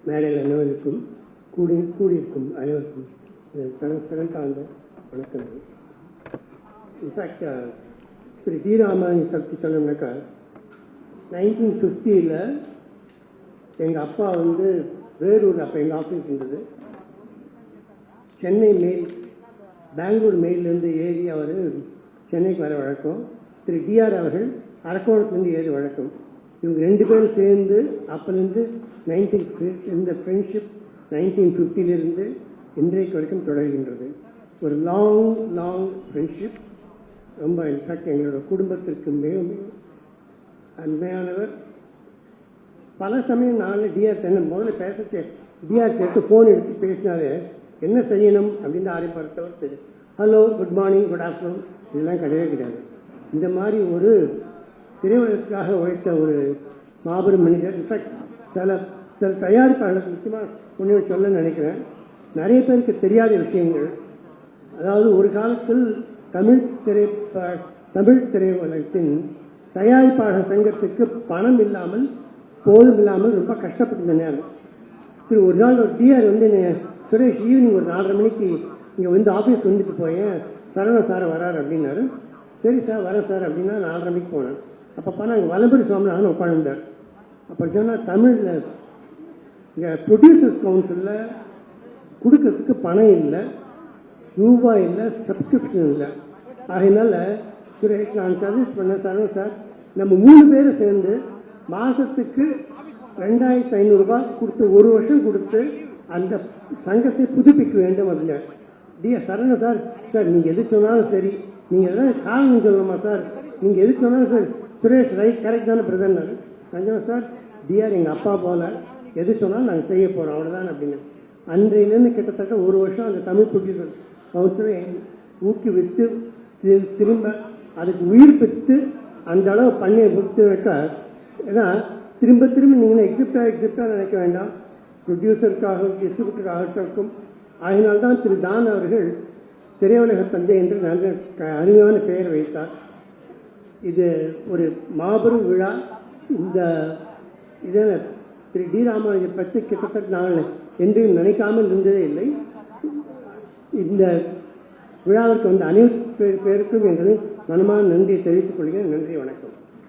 மேடையில் அனைவருக்கும் கூடியிருக்கும் அனைவருக்கும் சிறந்த வணக்கங்கள். இன்ஃபேக்ட் திரு டி ராமாயணன் பற்றி சொல்லணும்னாக்கா 1950 எங்கள் அப்பா வேலூர், அப்போ எங்கள் ஆஃபீஸ் இருந்தது. சென்னை மெயில், பெங்களூர் மெயிலேருந்து ஏறி அவர் சென்னைக்கு வர வழக்கம். திரு டிஆர் அவர்கள் அரக்கோணத்துலேருந்து ஏறி வழக்கம். இவங்க 2 பேரும் சேர்ந்து அப்போலேருந்து இந்த ஃப்ரெண்ட்ஷிப் 1950 இன்றைக்கு வரைக்கும் தொடர்கின்றது. ஒரு லாங் ஃப்ரெண்ட்ஷிப். ரொம்ப இன்ஃபேக்ட் எங்களோட குடும்பத்திற்கு மிகவும் அன்மையானவர். பல சமயம் நாங்கள் டிஆர் முதல்ல பேச டிஆர் சேர்த்து ஃபோன் எடுத்து பேசினாலே என்ன செய்யணும் அப்படின்னு ஆரம்பித்தவர் சரி, hello, good morning, good afternoon, இதெல்லாம் கிடையாது. இந்த மாதிரி ஒரு திரையுலகத்துக்காக உழைத்த ஒரு மாபெரும் மனிதர். இன்ஃபேக்ட் சில தயாரிப்பாளர்களுக்கு முக்கியமாக ஒன்று சொல்ல நினைக்கிறேன். நிறைய பேருக்கு தெரியாத விஷயங்கள். அதாவது ஒரு காலத்தில் தமிழ் திரையுலகத்தின் தயாரிப்பாளர் சங்கத்துக்கு பணம் இல்லாமல், போதும் இல்லாமல் ரொம்ப கஷ்டப்பட்டு நேரம். ஒரு நாள் ஒரு டிஆர் சுரேஷ் ஈவினிங் ஒரு 4:30 மணிக்கு இங்கே ஆஃபீஸ் வந்துட்டு போயேன், சரவண சார் வராரு அப்படின்னாரு. சரி சார், வரேன் சார் அப்படின்னா 4:30 மணிக்கு போனேன். அப்போ பார்த்தா அங்கே வலம்புரி சுவாமிநாதன் உட்காந்துருந்தார். அப்போ சொன்னால் தமிழில் இங்கே ப்ரொடியூசர்ஸ் கவுன்சிலில் கொடுக்கறதுக்கு பணம் இல்லை, ரூபாய் இல்லை, சப்ஸ்கிரிப்ஷன் இல்லை. அதனால சுரேஷ் நான் சர்வீஸ் பண்ண சரவண சார், நம்ம 3 பேரும் சேர்ந்து மாதத்துக்கு 2500 ரூபாய் கொடுத்து 1 வருஷம் கொடுத்து அந்த சங்கத்தை புதுப்பிக்க வேண்டும் அப்படின்னா டிஆர் சரண சார், சார் நீங்கள் எது சொன்னாலும் சரி, நீங்கள் எதாவது காரணம் சொல்லணுமா சார், நீங்கள் எது சொன்னாலும் சார், சுரேஷ் ரைட் கரெக்டான பிரதர் நான் சார், டிஆர் எங்கள் அப்பா போல, எது சொன்னாலும் நாங்கள் செய்ய போகிறோம் அவ்வளோதான் அப்படின்னு. அன்றையிலேருந்து கிட்டத்தட்ட 1 வருஷம் அந்த தமிழ் ப்ரொடியூசர் கவுன்சிலை ஊக்குவித்து திரும்ப அதுக்கு உயிர் பெற்று அந்த அளவு பண்ணி கொடுத்துருக்கா. ஏன்னா திரும்ப நீங்கள் எக்ஸிப்டாக நினைக்க வேண்டாம். ப்ரொடியூசருக்காக டிஸ்ட்ரிபியூட்டராகட்டும். அதனால்தான் திரு தான் அவர்கள் திரையுலக தந்தை என்று நல்ல அருமையான பெயர் வைத்தார். இது ஒரு மாபெரும் விழா. இந்த இதில் திரு டி ராமானுஜை பற்றி கிட்டத்தட்ட நான் என்றையும் நினைக்காமல் இருந்ததே இல்லை. இந்த விழாவிற்கு அனைத்து பேருக்கும் எங்களை மனமான நன்றியை தெரிவித்துக் கொள்கிறேன். நன்றி, வணக்கம்.